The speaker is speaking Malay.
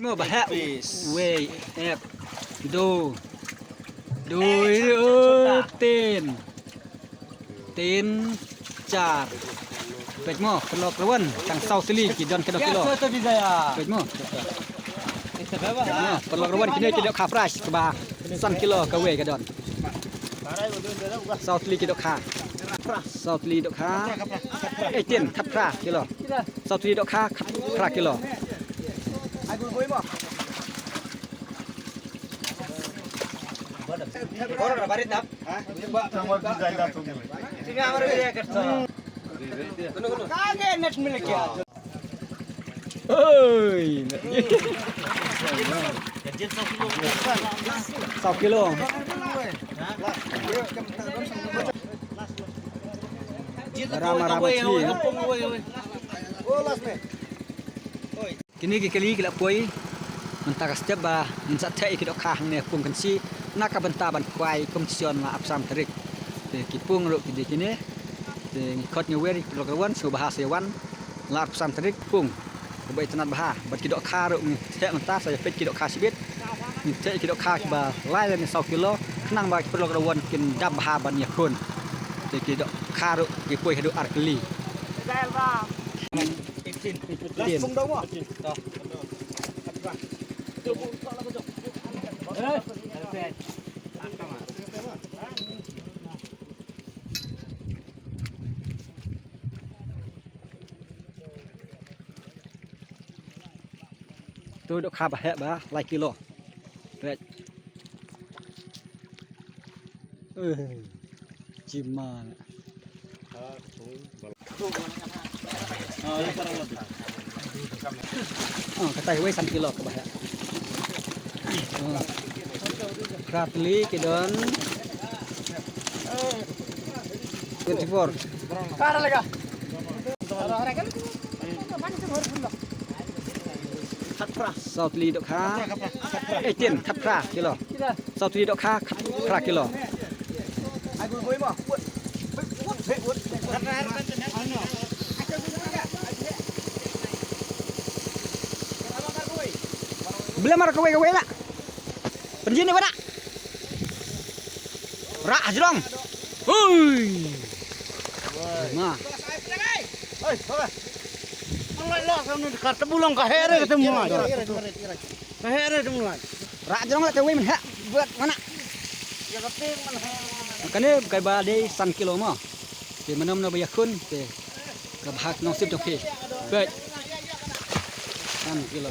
ngô bà hẹo quê ép đồ đôi tên tên chả bạch mò kalau kawan tang sau sili kidon kilo bạch mò kalau kawan kini kidon kafresh kebah san kilo kawe kidon sau sili kidon kha sau sili kidon kha tiền khắp kha kilo sau sili kidon kha kilo Orang barit nap? Kaget net milik ya. Oi. 1 kilo. Kini kali kita poi mentara setiap bah insat teh kita kahang ne pung kansi nak benta ban kwai komisian la apsam terik te kipung ro kidi kini te ngikot ngeweri program su bahasa wan la apsam terik pung kebai tenat bah bat kidok kha ro teh menta saya pet kidok kha sibit ni teh kidok kha ba lai le 2 kilo kenang ba program kin dab bah ban yakun te kidok kha ro ki poi hadu arkli dal ba itin pung dong mo tôi đã khá bà hẹ bà lại kilo đấy chim mà cái tay quay 1 kilo các bạn Kratli kidon 24 kara lega South Lee dok kha 18 thap kha kilo South Lee dok kha kilo Belum marah kowe lah penjin ni mana rak jerong hui nah oi oi Allah lo kamu dekat tebulong ka here ketemu ka here ketemu rak jerong lah kowe men hak buat mana ya keping man makane kai ba dei san kilo mah ke menom no bayakun ke ka bahak no sip to ke bet san kilo